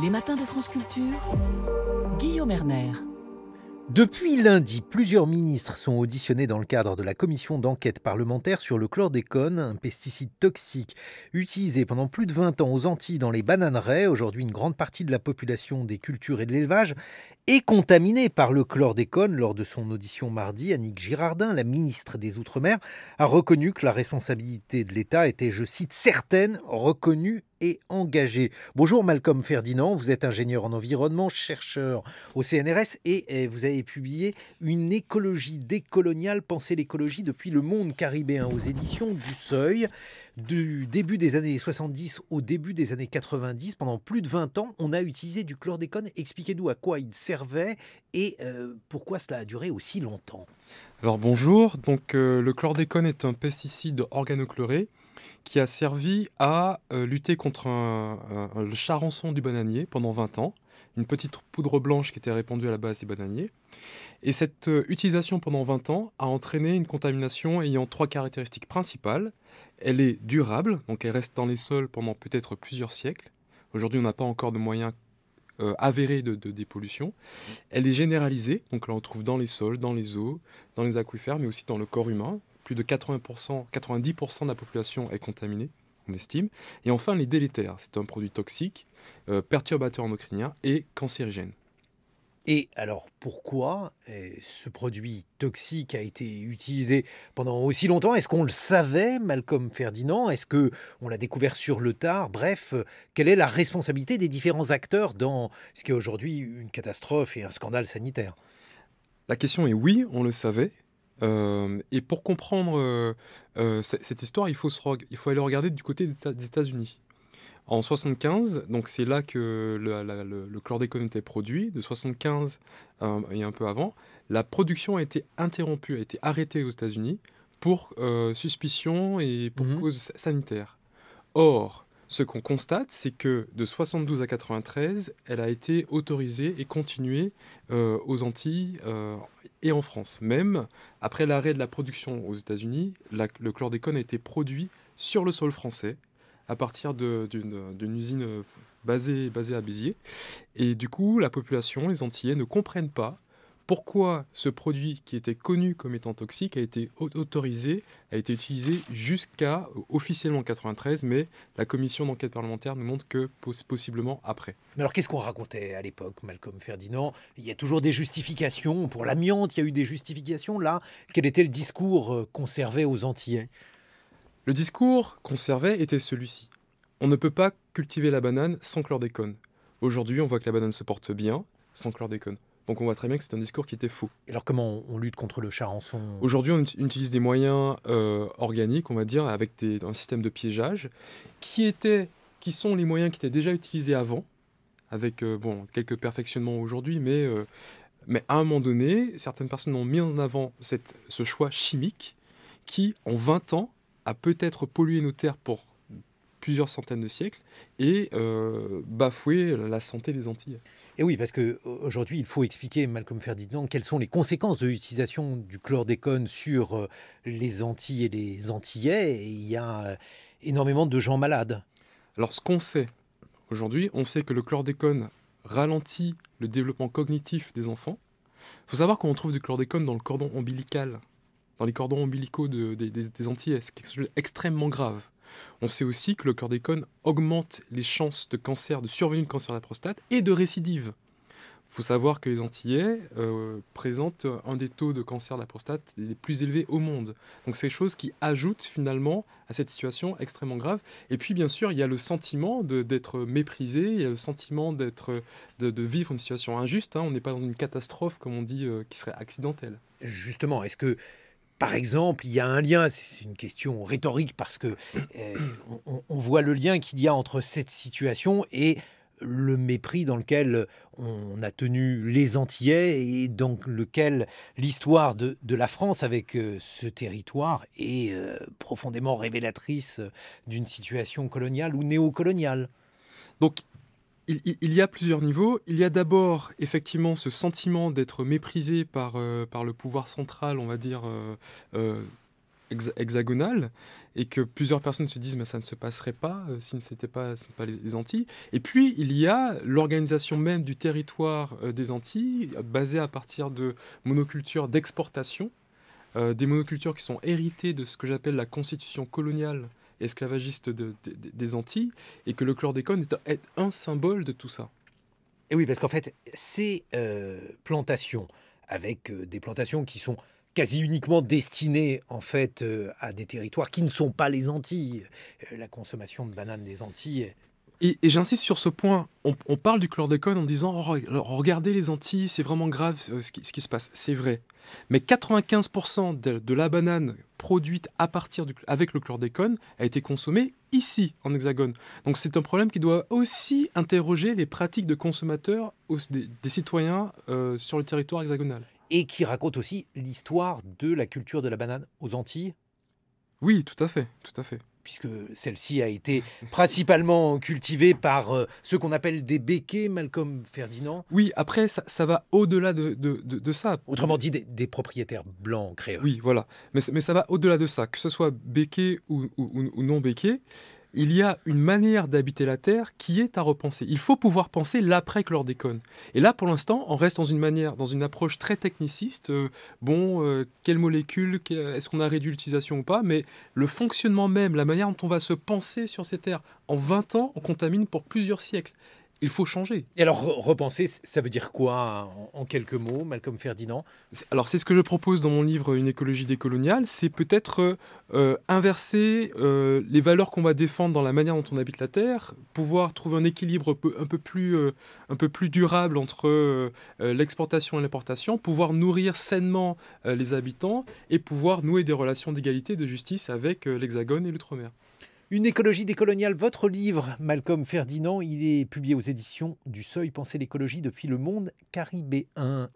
Les matins de France Culture, Guillaume Erner. Depuis lundi, plusieurs ministres sont auditionnés dans le cadre de la commission d'enquête parlementaire sur le chlordécone, un pesticide toxique utilisé pendant plus de 20 ans aux Antilles dans les bananeraies. Aujourd'hui, une grande partie de la population des cultures et de l'élevage est contaminée par le chlordécone. Lors de son audition mardi, Annick Girardin, la ministre des Outre-mer, a reconnu que la responsabilité de l'État était, je cite, certaine, reconnue et engagée. Bonjour Malcolm Ferdinand, vous êtes ingénieur en environnement, chercheur au CNRS et vous avez publié Une écologie décoloniale, penser l'écologie depuis le monde caribéen aux éditions du Seuil. Du début des années 70 au début des années 90, pendant plus de 20 ans, on a utilisé du chlordécone. Expliquez-nous à quoi il servait et pourquoi cela a duré aussi longtemps. Alors bonjour, le chlordécone est un pesticide organochloré qui a servi à lutter contre le charançon du bananier pendant 20 ans, une petite poudre blanche qui était répandue à la base des bananiers. Et cette utilisation pendant 20 ans a entraîné une contamination ayant 3 caractéristiques principales. Elle est durable, donc elle reste dans les sols pendant peut-être plusieurs siècles. Aujourd'hui, on n'a pas encore de moyens avérés de dépollution. Elle est généralisée, donc là on trouve dans les sols, dans les eaux, dans les aquifères, mais aussi dans le corps humain. Plus de 80%, 90% de la population est contaminée, on estime. Et enfin, les délétères. C'est un produit toxique, perturbateur endocrinien et cancérigène. Et alors, pourquoi ce produit toxique a été utilisé pendant aussi longtemps? Est-ce qu'on le savait, Malcolm Ferdinand? Est-ce qu'on l'a découvert sur le tard? Bref, quelle est la responsabilité des différents acteurs dans ce qui est aujourd'hui une catastrophe et un scandale sanitaire? La question est oui, on le savait. Et pour comprendre cette histoire, il faut aller regarder du côté des États-Unis. En 75, donc c'est là que le chlordécone était produit. De 75 et un peu avant, la production a été interrompue, a été arrêtée aux États-Unis pour suspicion et pour cause sanitaire. Or, ce qu'on constate, c'est que de 72 à 93, elle a été autorisée et continuée aux Antilles et en France. Même après l'arrêt de la production aux États-Unis, le chlordécone a été produit sur le sol français à partir d'une usine basée à Béziers. Et du coup, la population, les Antillais, ne comprennent pas pourquoi ce produit qui était connu comme étant toxique a été autorisé, a été utilisé jusqu'à officiellement 93, mais la commission d'enquête parlementaire nous montre que possiblement après. Mais alors qu'est-ce qu'on racontait à l'époque, Malcolm Ferdinand? Il y a toujours des justifications. Pour l'amiante, il y a eu des justifications. Là, quel était le discours conservé aux Antillais? Le discours conservé était celui-ci. On ne peut pas cultiver la banane sans chlordécone. Aujourd'hui, on voit que la banane se porte bien sans chlordécone. Donc on voit très bien que c'est un discours qui était faux. Alors comment on lutte contre le charançon? Aujourd'hui, on utilise des moyens organiques, on va dire, avec un système de piégeage, qui sont les moyens qui étaient déjà utilisés avant, avec quelques perfectionnements aujourd'hui, mais à un moment donné, certaines personnes ont mis en avant ce choix chimique qui, en 20 ans, a peut-être pollué nos terres pour plusieurs centaines de siècles et bafoué la santé des Antilles. Et oui, parce qu'aujourd'hui, il faut expliquer, Malcolm Ferdinand, quelles sont les conséquences de l'utilisation du chlordécone sur les Antilles et les Antillais. Et il y a énormément de gens malades. Alors, ce qu'on sait aujourd'hui, on sait que le chlordécone ralentit le développement cognitif des enfants. Il faut savoir qu'on trouve du chlordécone dans le cordon ombilical, dans les cordons ombilicaux des Antillais, ce qui est quelque chose d'extrêmement grave. On sait aussi que le chlordécone augmente les chances de cancer, de survenue de cancer de la prostate et de récidive. Il faut savoir que les Antillais présentent un des taux de cancer de la prostate les plus élevés au monde. Donc c'est des choses qui ajoutent finalement à cette situation extrêmement grave. Et puis bien sûr, il y a le sentiment d'être méprisé, il y a le sentiment de vivre une situation injuste. On n'est pas dans une catastrophe, comme on dit, qui serait accidentelle. Justement, est-ce que par exemple, il y a un lien, c'est une question rhétorique parce que on voit le lien qu'il y a entre cette situation et le mépris dans lequel on a tenu les Antillais et dans lequel l'histoire de la France avec ce territoire est profondément révélatrice d'une situation coloniale ou néocoloniale. Donc, il y a plusieurs niveaux. Il y a d'abord effectivement ce sentiment d'être méprisé par le pouvoir central, on va dire, hexagonale et que plusieurs personnes se disent mais ça ne se passerait pas si ce n'était pas les Antilles. Et puis il y a l'organisation même du territoire des Antilles basée à partir de monocultures d'exportation, des monocultures qui sont héritées de ce que j'appelle la constitution coloniale esclavagiste des Antilles, et que le chlordécone est un symbole de tout ça. Et oui, parce qu'en fait, ces plantations, avec des plantations qui sont quasi uniquement destinées en fait à des territoires qui ne sont pas les Antilles. La consommation de bananes des Antilles. Et j'insiste sur ce point, on parle du chlordécone en disant oh, regardez les Antilles, c'est vraiment grave ce qui se passe. C'est vrai. Mais 95% de la banane produite avec le chlordécone a été consommée ici, en Hexagone. Donc c'est un problème qui doit aussi interroger les pratiques de consommateurs des citoyens sur le territoire hexagonal. Et qui raconte aussi l'histoire de la culture de la banane aux Antilles. Oui, tout à fait, tout à fait. Puisque celle-ci a été principalement cultivée par ceux qu'on appelle des béquets, Malcolm Ferdinand. Oui, après, ça va au-delà de ça. Autrement dit, des propriétaires blancs créoles. Oui, voilà. Mais ça va au-delà de ça. Que ce soit béquet ou non béquet, il y a une manière d'habiter la Terre qui est à repenser. Il faut pouvoir penser l'après-chlordécone. Et là, pour l'instant, on reste dans une approche très techniciste. Quelle molécule, est-ce qu'on a réduit l'utilisation ou pas? Mais le fonctionnement même, la manière dont on va se penser sur ces terres, en 20 ans, on contamine pour plusieurs siècles. Il faut changer. Et alors, repenser, ça veut dire quoi en quelques mots, Malcolm Ferdinand? Alors, c'est ce que je propose dans mon livre Une écologie décoloniale, c'est peut-être inverser les valeurs qu'on va défendre dans la manière dont on habite la Terre, pouvoir trouver un équilibre un peu plus durable entre l'exportation et l'importation, pouvoir nourrir sainement les habitants et pouvoir nouer des relations d'égalité, de justice avec l'Hexagone et l'Outre-mer. Une écologie décoloniale, votre livre, Malcolm Ferdinand, il est publié aux éditions du Seuil, Penser l'écologie depuis le monde caribéen.